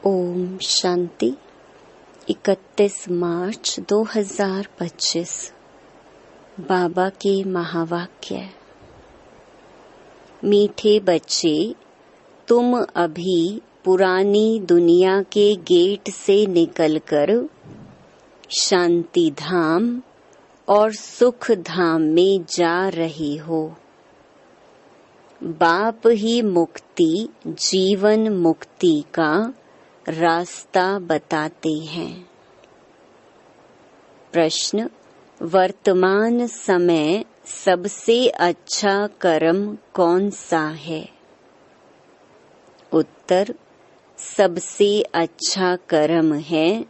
ओम शांति। 31 मार्च 2025 बाबा के महावाक्य। मीठे बच्चे, तुम अभी पुरानी दुनिया के गेट से निकलकर शांति धाम और सुख धाम में जा रहे हो। बाप ही मुक्ति, जीवन मुक्ति का रास्ता बताते हैं। प्रश्न: वर्तमान समय सबसे अच्छा कर्म कौन सा है? उत्तर: सबसे अच्छा कर्म है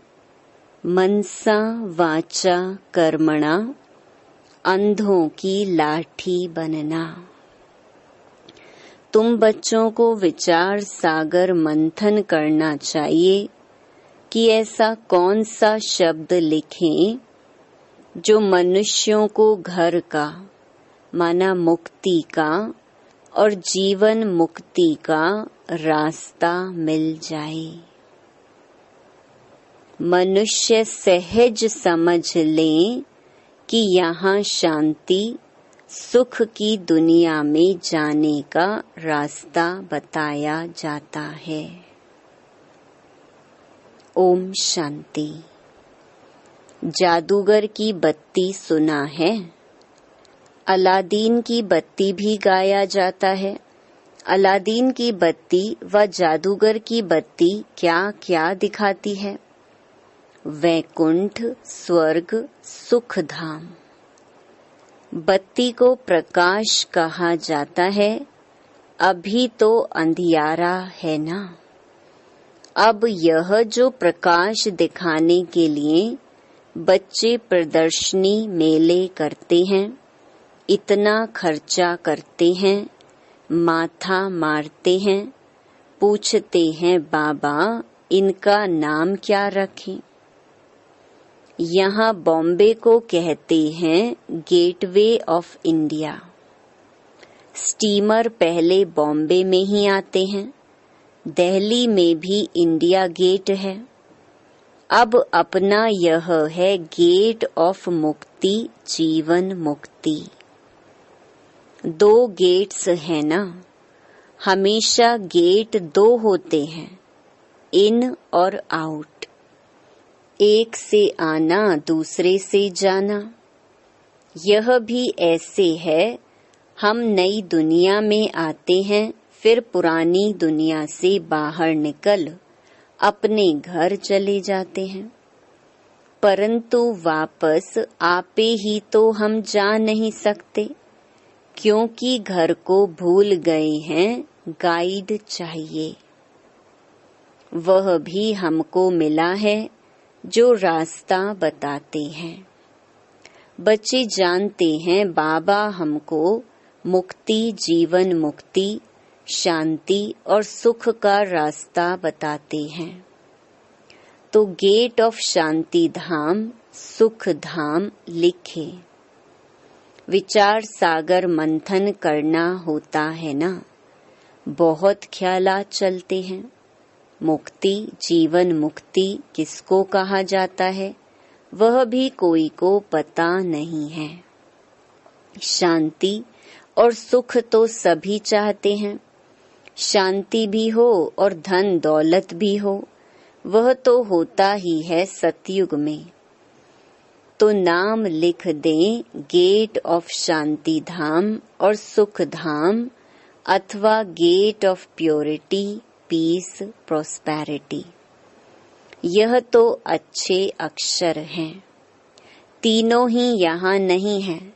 मनसा वाचा कर्मणा अंधों की लाठी बनना। तुम बच्चों को विचार सागर मंथन करना चाहिए कि ऐसा कौन सा शब्द लिखें जो मनुष्यों को घर का माना मुक्ति का और जीवन मुक्ति का रास्ता मिल जाए। मनुष्य सहज समझ लें कि यहाँ शांति सुख की दुनिया में जाने का रास्ता बताया जाता है। ओम शांति। जादूगर की बत्ती सुना है? अलादीन की बत्ती भी गाया जाता है। अलादीन की बत्ती व जादूगर की बत्ती क्या क्या दिखाती है? वैकुंठ, स्वर्ग, सुख धाम। बत्ती को प्रकाश कहा जाता है। अभी तो अंधियारा है ना। अब यह जो प्रकाश दिखाने के लिए बच्चे प्रदर्शनी मेले करते हैं, इतना खर्चा करते हैं, माथा मारते हैं, पूछते हैं बाबा इनका नाम क्या रखें? यहाँ बॉम्बे को कहते हैं गेटवे ऑफ इंडिया। स्टीमर पहले बॉम्बे में ही आते हैं। दिल्ली में भी इंडिया गेट है। अब अपना यह है गेट ऑफ मुक्ति, जीवन मुक्ति। 2 गेट्स है ना। हमेशा गेट 2 होते हैं, इन और आउट। एक से आना, दूसरे से जाना। यह भी ऐसे है, हम नई दुनिया में आते हैं, फिर पुरानी दुनिया से बाहर निकल अपने घर चले जाते हैं। परंतु वापस आपे ही तो हम जा नहीं सकते, क्योंकि घर को भूल गए हैं। गाइड चाहिए। वह भी हमको मिला है जो रास्ता बताते हैं। बच्चे जानते हैं बाबा हमको मुक्ति, जीवन मुक्ति, शांति और सुख का रास्ता बताते हैं। तो गेट ऑफ शांति धाम, सुख धाम लिखे। विचार सागर मंथन करना होता है ना। बहुत ख्यालात चलते हैं। मुक्ति, जीवन मुक्ति किसको कहा जाता है, वह भी कोई को पता नहीं है। शांति और सुख तो सभी चाहते हैं। शांति भी हो और धन दौलत भी हो, वह तो होता ही है सतयुग में। तो नाम लिख दें गेट ऑफ शांति धाम और सुख धाम, अथवा gate of purity, peace, prosperity. यह तो अच्छे अक्षर हैं। तीनों ही यहाँ नहीं हैं,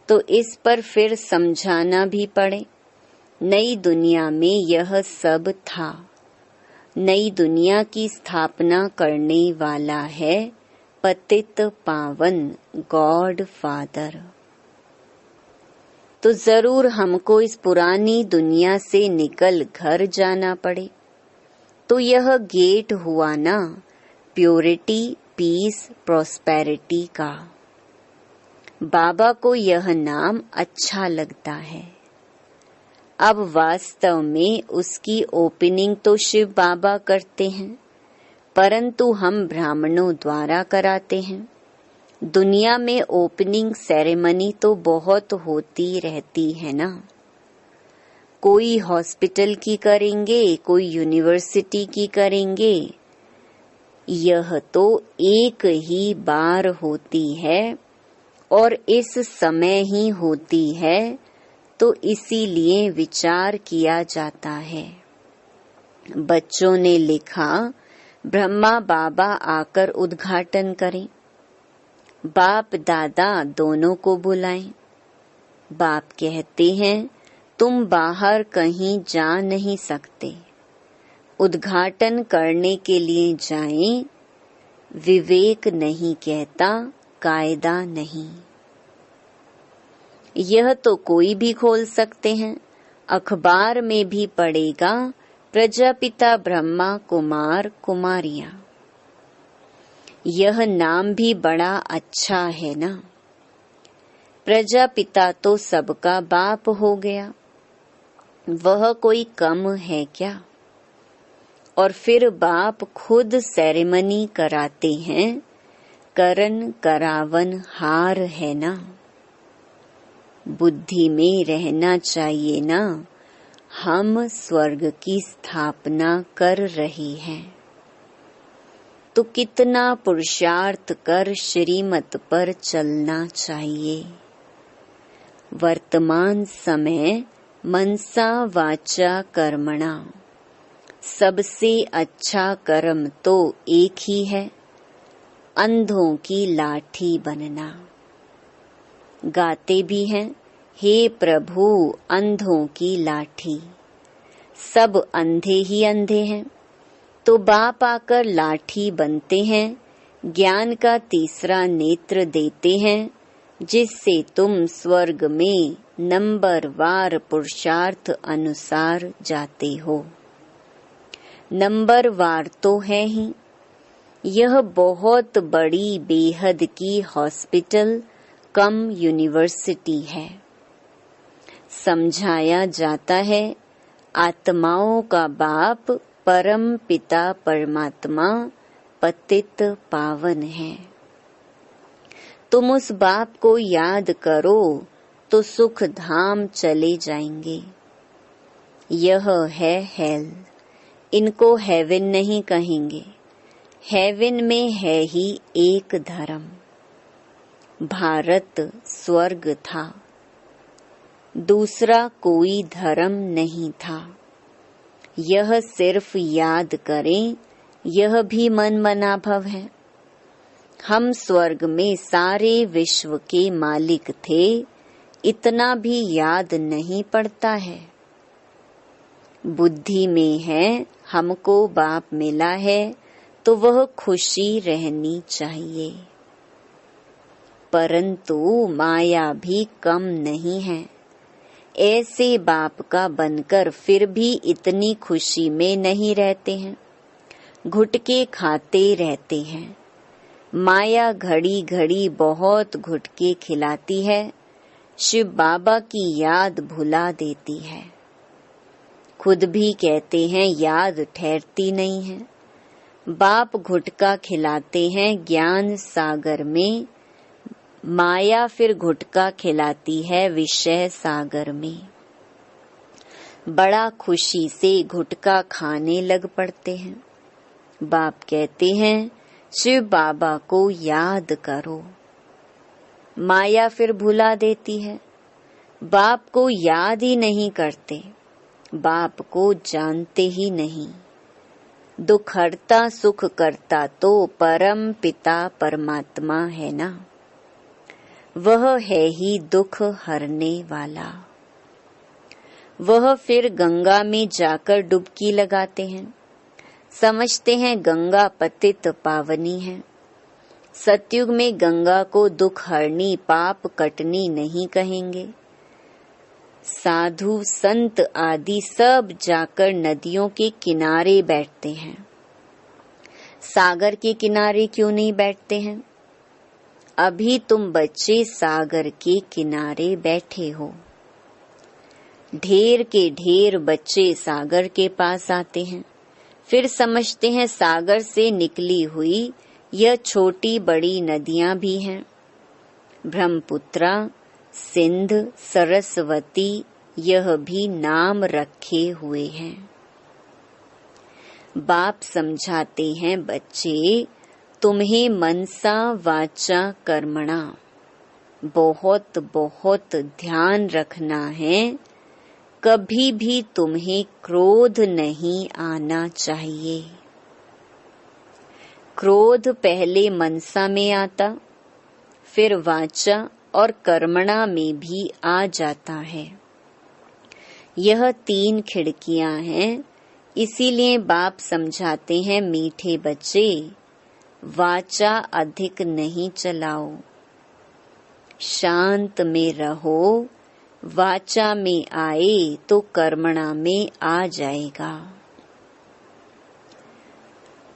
तो इस पर फिर समझाना भी पड़े। नई दुनिया में यह सब था। नई दुनिया की स्थापना करने वाला है पतित पावन गॉड फादर। तो जरूर हमको इस पुरानी दुनिया से निकल घर जाना पड़े। तो यह गेट हुआ ना प्योरिटी, पीस, प्रॉस्पेरिटी का। बाबा को यह नाम अच्छा लगता है। अब वास्तव में उसकी ओपनिंग तो शिव बाबा करते हैं, परंतु हम ब्राह्मणों द्वारा कराते हैं। दुनिया में ओपनिंग सेरेमनी तो बहुत होती रहती है ना। कोई हॉस्पिटल की करेंगे, कोई यूनिवर्सिटी की करेंगे। यह तो एक ही बार होती है और इस समय ही होती है, तो इसीलिए विचार किया जाता है। बच्चों ने लिखा, ब्रह्मा बाबा आकर उद्घाटन करें। बाप दादा दोनों को बुलाएं। बाप कहते हैं, तुम बाहर कहीं जा नहीं सकते, उद्घाटन करने के लिए जाएं। विवेक नहीं कहता, कायदा नहीं। यह तो कोई भी खोल सकते हैं, अखबार में भी पढ़ेगा, प्रजापिता ब्रह्मा कुमार कुमारियां। यह नाम भी बड़ा अच्छा है ना। प्रजापिता तो सबका बाप हो गया, वह कोई कम है क्या? और फिर बाप खुद सेरेमनी कराते हैं, करन करावन हार है ना। बुद्धि में रहना चाहिए ना, हम स्वर्ग की स्थापना कर रहे हैं, तो कितना पुरुषार्थ कर श्रीमत पर चलना चाहिए। वर्तमान समय मनसा वाचा कर्मणा, सबसे अच्छा कर्म तो एक ही है, अंधों की लाठी बनना। गाते भी हैं, हे प्रभु अंधों की लाठी। सब अंधे ही अंधे हैं, तो बाप आकर लाठी बनते हैं, ज्ञान का तीसरा नेत्र देते हैं, जिससे तुम स्वर्ग में नंबरवार पुरुषार्थ अनुसार जाते हो। नंबरवार तो है ही। यह बहुत बड़ी बेहद की हॉस्पिटल कम यूनिवर्सिटी है। समझाया जाता है, आत्माओं का बाप परम पिता परमात्मा पतित पावन है। तुम उस बाप को याद करो तो सुख धाम चले जाएंगे। यह है हेल, इनको हेवन नहीं कहेंगे। हेवन में है ही एक धर्म। भारत स्वर्ग था, दूसरा कोई धर्म नहीं था। यह सिर्फ याद करें, यह भी मन मनाभव है। हम स्वर्ग में सारे विश्व के मालिक थे, इतना भी याद नहीं पड़ता है। बुद्धि में है, हमको बाप मिला है, तो वह खुशी रहनी चाहिए। परंतु माया भी कम नहीं है। ऐसे बाप का बनकर फिर भी इतनी खुशी में नहीं रहते हैं, घुटके खाते रहते हैं। माया घड़ी घड़ी बहुत घुटके खिलाती है, शिव बाबा की याद भुला देती है। खुद भी कहते हैं याद ठहरती नहीं है। बाप घुटका खिलाते हैं ज्ञान सागर में, माया फिर घुटका खिलाती है विषय सागर में। बड़ा खुशी से घुटका खाने लग पड़ते हैं। बाप कहते हैं, शिव बाबा को याद करो। माया फिर भुला देती है। बाप को याद ही नहीं करते, बाप को जानते ही नहीं। दुख हरता सुख करता तो परम पिता परमात्मा है ना। वह है ही दुख हरने वाला। वह फिर गंगा में जाकर डुबकी लगाते हैं। समझते हैं गंगा पतित पावनी है। सतयुग में गंगा को दुख हरनी पाप कटनी नहीं कहेंगे। साधु संत आदि सब जाकर नदियों के किनारे बैठते हैं। सागर के किनारे क्यों नहीं बैठते हैं? अभी तुम बच्चे सागर के किनारे बैठे हो। ढेर के ढेर बच्चे सागर के पास आते हैं, फिर समझते हैं सागर से निकली हुई यह छोटी बड़ी नदियां भी हैं। ब्रह्मपुत्रा, सिंध, सरस्वती, यह भी नाम रखे हुए हैं। बाप समझाते हैं, बच्चे तुम्हें मनसा वाचा कर्मणा बहुत बहुत ध्यान रखना है। कभी भी तुम्हें क्रोध नहीं आना चाहिए। क्रोध पहले मनसा में आता, फिर वाचा और कर्मणा में भी आ जाता है। यह 3 खिड़कियां हैं। इसीलिए बाप समझाते हैं, मीठे बच्चे वाचा अधिक नहीं चलाओ, शांत में रहो। वाचा में आए तो कर्मणा में आ जाएगा।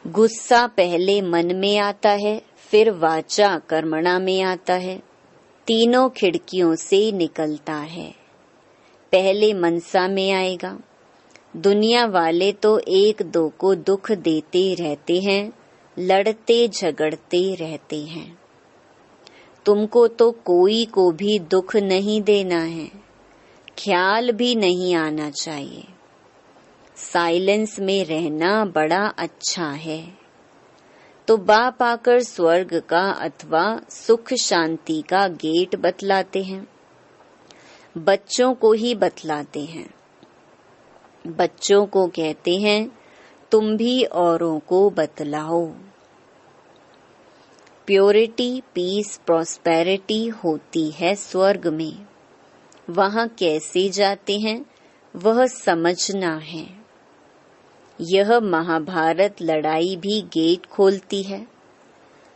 गुस्सा पहले मन में आता है, फिर वाचा कर्मणा में आता है। तीनों खिड़कियों से निकलता है। पहले मनसा में आएगा। दुनिया वाले तो एक दो को दुख देते रहते हैं, लड़ते झगड़ते रहते हैं। तुमको तो कोई को भी दुख नहीं देना है, ख्याल भी नहीं आना चाहिए। साइलेंस में रहना बड़ा अच्छा है। तो बाप आकर स्वर्ग का अथवा सुख शांति का गेट बतलाते हैं। बच्चों को ही बतलाते हैं। बच्चों को कहते हैं, तुम भी औरों को बतलाओ। प्योरिटी, पीस, प्रॉस्पेरिटी होती है स्वर्ग में। वहां कैसे जाते हैं वह समझना है। यह महाभारत लड़ाई भी गेट खोलती है।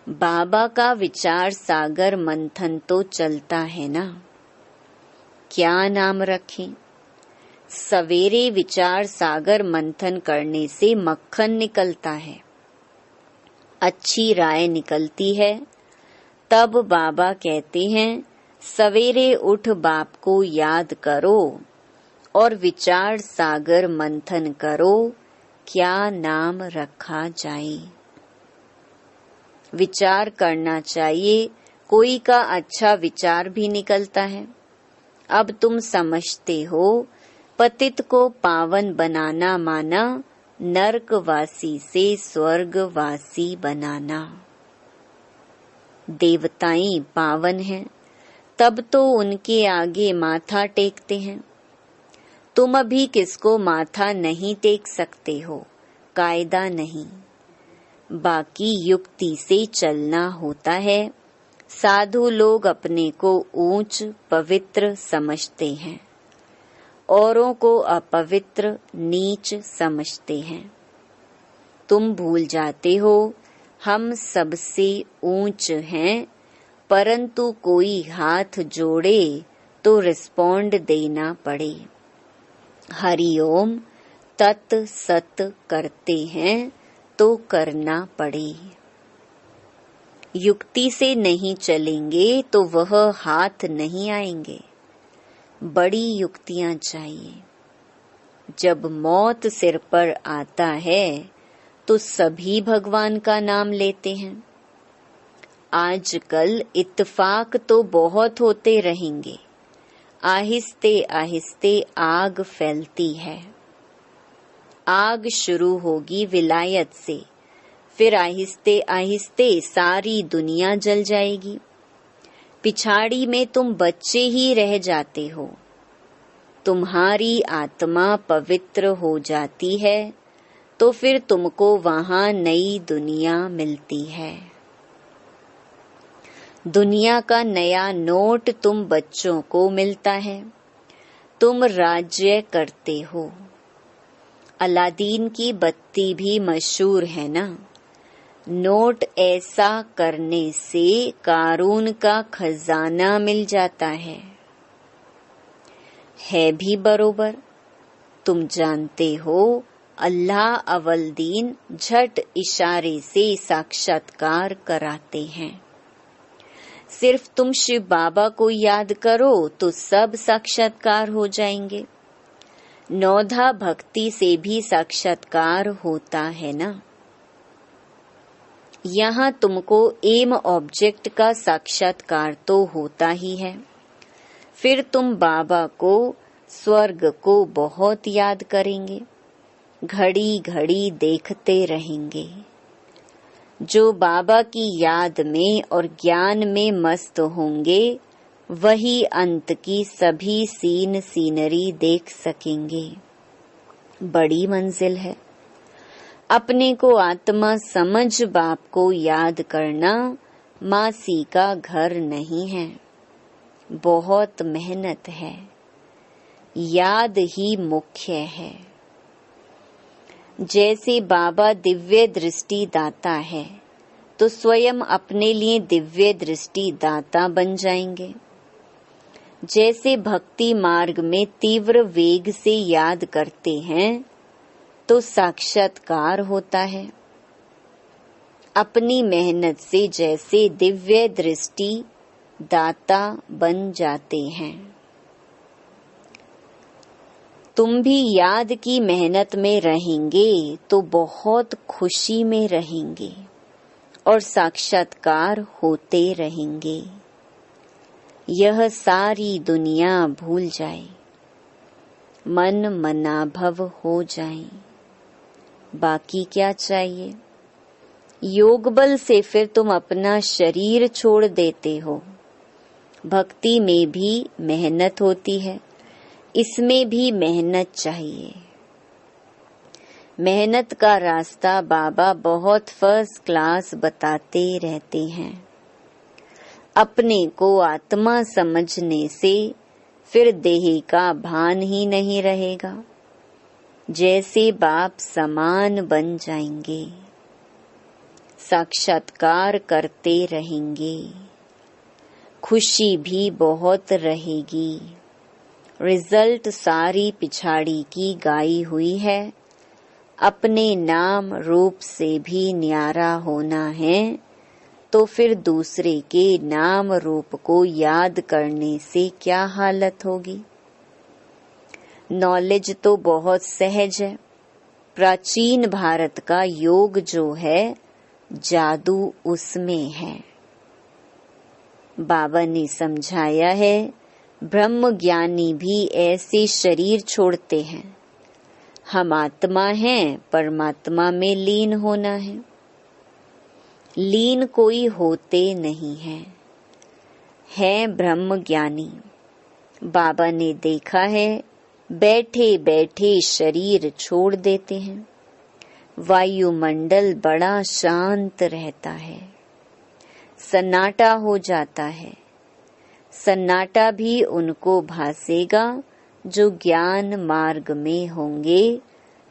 बाबा का विचार सागर मंथन तो चलता है ना। क्या नाम रखें? सवेरे विचार सागर मंथन करने से मक्खन निकलता है, अच्छी राय निकलती है। तब बाबा कहते हैं, सवेरे उठ बाप को याद करो और विचार सागर मंथन करो, क्या नाम रखा जाए। विचार करना चाहिए, कोई का अच्छा विचार भी निकलता है। अब तुम समझते हो, पतित को पावन बनाना माना नरकवासी से स्वर्गवासी बनाना। देवताएं पावन हैं, तब तो उनके आगे माथा टेकते हैं। तुम अभी किसको माथा नहीं टेक सकते हो, कायदा नहीं। बाकी युक्ति से चलना होता है। साधु लोग अपने को ऊंच पवित्र समझते हैं, औरों को अपवित्र नीच समझते हैं। तुम भूल जाते हो, हम सबसे ऊंच हैं, परंतु कोई हाथ जोड़े तो रिस्पॉन्ड देना पड़े। हरिओम तत् सत करते हैं तो करना पड़े। युक्ति से नहीं चलेंगे तो वह हाथ नहीं आएंगे। बड़ी युक्तियां चाहिए। जब मौत सिर पर आता है तो सभी भगवान का नाम लेते हैं। आजकल इत्तेफाक तो बहुत होते रहेंगे। आहिस्ते आहिस्ते आग फैलती है। आग शुरू होगी विलायत से, फिर आहिस्ते आहिस्ते सारी दुनिया जल जाएगी। पिछाड़ी में तुम बच्चे ही रह जाते हो। तुम्हारी आत्मा पवित्र हो जाती है तो फिर तुमको वहां नई दुनिया मिलती है। दुनिया का नया नोट तुम बच्चों को मिलता है। तुम राज्य करते हो। अलादीन की बत्ती भी मशहूर है ना। नोट ऐसा करने से कारून का खजाना मिल जाता है भी बरोबर। तुम जानते हो, अल्लाह अव्वल दीन झट इशारे से साक्षात्कार कराते हैं। सिर्फ तुम शिव बाबा को याद करो तो सब साक्षात्कार हो जाएंगे। नौधा भक्ति से भी साक्षात्कार होता है ना। यहाँ तुमको एम ऑब्जेक्ट का साक्षात्कार तो होता ही है। फिर तुम बाबा को, स्वर्ग को बहुत याद करेंगे, घड़ी घड़ी देखते रहेंगे। जो बाबा की याद में और ज्ञान में मस्त होंगे वही अंत की सभी सीन सीनरी देख सकेंगे। बड़ी मंजिल है। अपने को आत्मा समझ बाप को याद करना मासी का घर नहीं है, बहुत मेहनत है। याद ही मुख्य है। जैसे बाबा दिव्य दृष्टि दाता है तो स्वयं अपने लिए दिव्य दृष्टि दाता बन जाएंगे। जैसे भक्ति मार्ग में तीव्र वेग से याद करते हैं तो साक्षात्कार होता है। अपनी मेहनत से जैसे दिव्य दृष्टि दाता बन जाते हैं। तुम भी याद की मेहनत में रहेंगे तो बहुत खुशी में रहेंगे और साक्षात्कार होते रहेंगे। यह सारी दुनिया भूल जाए, मन मनाभव हो जाए, बाकी क्या चाहिए। योग बल से फिर तुम अपना शरीर छोड़ देते हो। भक्ति में भी मेहनत होती है, इसमें भी मेहनत चाहिए। मेहनत का रास्ता बाबा बहुत फर्स्ट क्लास बताते रहते हैं। अपने को आत्मा समझने से फिर देह का भान ही नहीं रहेगा। जैसे बाप समान बन जाएंगे, साक्षात्कार करते रहेंगे, खुशी भी बहुत रहेगी। रिजल्ट सारी पिछाड़ी की गाई हुई है। अपने नाम रूप से भी न्यारा होना है तो फिर दूसरे के नाम रूप को याद करने से क्या हालत होगी। नॉलेज तो बहुत सहज है। प्राचीन भारत का योग जो है, जादू उसमें है। बाबा ने समझाया है, ब्रह्म ज्ञानी भी ऐसे शरीर छोड़ते हैं। हम आत्मा हैं, परमात्मा में लीन होना है। लीन कोई होते नहीं है ब्रह्म ज्ञानी। बाबा ने देखा है, बैठे बैठे शरीर छोड़ देते हैं। वायुमंडल बड़ा शांत रहता है, सन्नाटा हो जाता है। सन्नाटा भी उनको भासेगा जो ज्ञान मार्ग में होंगे,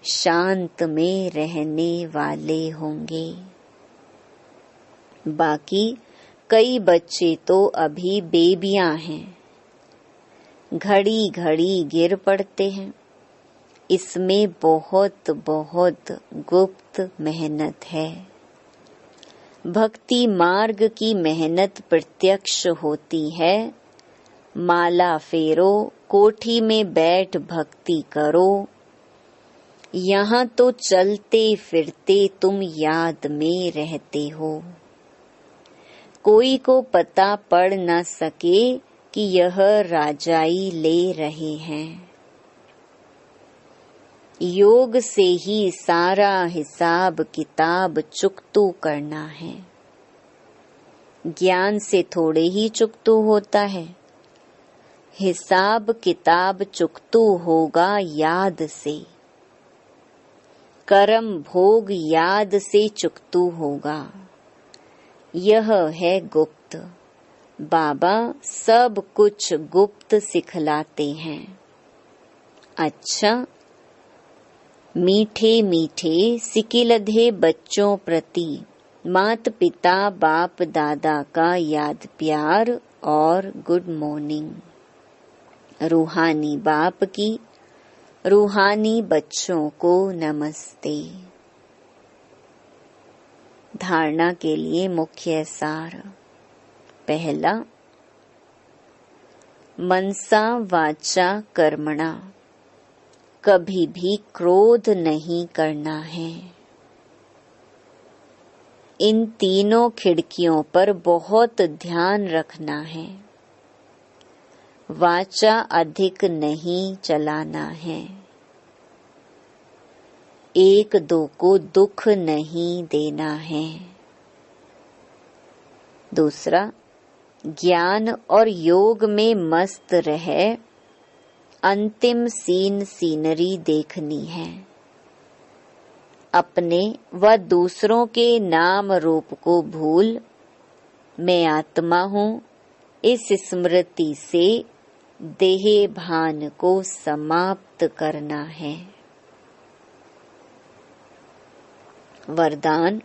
शांत में रहने वाले होंगे। बाकी कई बच्चे तो अभी बेबियां हैं, घड़ी घड़ी गिर पड़ते हैं। इसमें बहुत बहुत गुप्त मेहनत है। भक्ति मार्ग की मेहनत प्रत्यक्ष होती है। माला फेरो, कोठी में बैठ भक्ति करो। यहाँ तो चलते फिरते तुम याद में रहते हो। कोई को पता पड़ न सके कि यह राजाई ले रहे हैं। योग से ही सारा हिसाब किताब चुकतू करना है। ज्ञान से थोड़े ही चुकतू होता है। हिसाब किताब चुकतू होगा याद से। कर्म भोग याद से चुकतू होगा। यह है गुप्त। बाबा सब कुछ गुप्त सिखलाते हैं। अच्छा, मीठे मीठे सिकिलधे बच्चों प्रति मात पिता बाप दादा का याद प्यार और गुड मॉर्निंग। रूहानी बाप की, रूहानी बच्चों को नमस्ते। धारणा के लिए मुख्य सार। पहला, मनसा वाचा कर्मणा। कभी भी क्रोध नहीं करना है। इन तीनों खिड़कियों पर बहुत ध्यान रखना है। वाचा अधिक नहीं चलाना है। एक दो को दुख नहीं देना है। दूसरा, ज्ञान और योग में मस्त रह अंतिम सीनरी देखनी है। अपने व दूसरों के नाम रूप को भूल मैं आत्मा हूँ इस स्मृति से देह भान को समाप्त करना है। वरदान,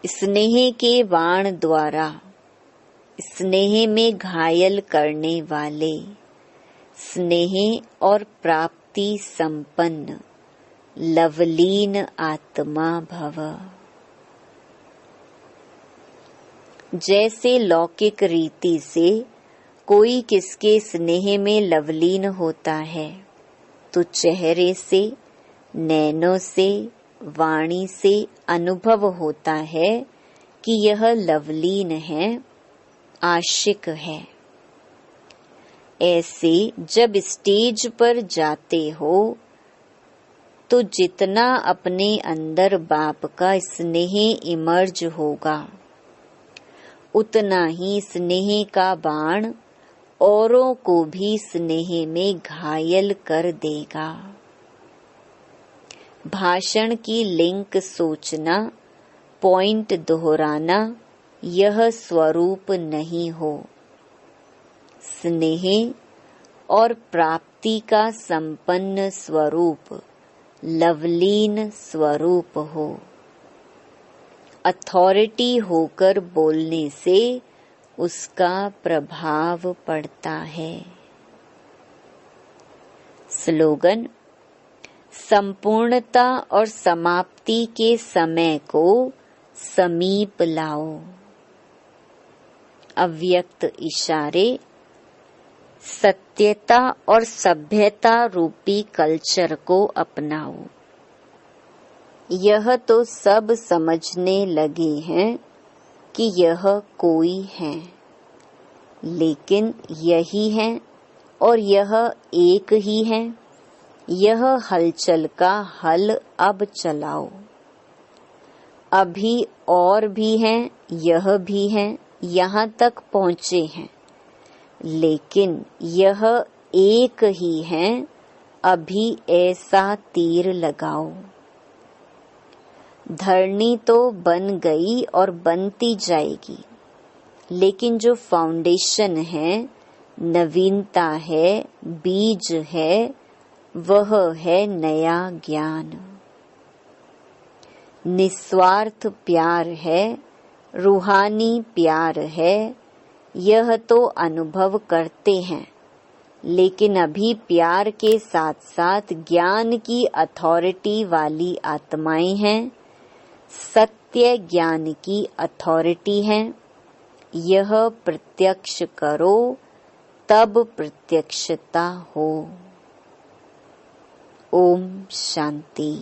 स्नेह के बाण द्वारा स्नेह में घायल करने वाले स्नेह और प्राप्ति संपन्न लवलीन आत्मा भव। जैसे लौकिक रीति से कोई किसके स्नेह में लवलीन होता है तो चेहरे से, नैनों से, वाणी से अनुभव होता है कि यह लवलीन है, आशिक है। ऐसे जब स्टेज पर जाते हो तो जितना अपने अंदर बाप का स्नेह इमर्ज होगा उतना ही स्नेह का बाण औरों को भी स्नेह में घायल कर देगा। भाषण की लिंक सोचना, पॉइंट दोहराना यह स्वरूप नहीं हो। स्नेह और प्राप्ति का संपन्न स्वरूप लवलीन स्वरूप हो। अथॉरिटी होकर बोलने से उसका प्रभाव पड़ता है। स्लोगन, संपूर्णता और समाप्ति के समय को समीप लाओ। अव्यक्त इशारे, सत्यता और सभ्यता रूपी कल्चर को अपनाओ। यह तो सब समझने लगे हैं कि यह कोई है, लेकिन यही है और यह एक ही है। यह हलचल का हल अब चलाओ। अभी और भी हैं, यह भी है, यहाँ तक पहुँचे हैं, लेकिन यह एक ही है। अभी ऐसा तीर लगाओ। धरनी तो बन गई और बनती जाएगी, लेकिन जो फाउंडेशन है, नवीनता है, बीज है, वह है नया ज्ञान। निस्वार्थ प्यार है, रूहानी प्यार है। यह तो अनुभव करते हैं, लेकिन अभी प्यार के साथ साथ ज्ञान की अथॉरिटी वाली आत्माएं हैं। सत्य ज्ञान की अथॉरिटी है। यह प्रत्यक्ष करो, तब प्रत्यक्षता हो। ओम शांति।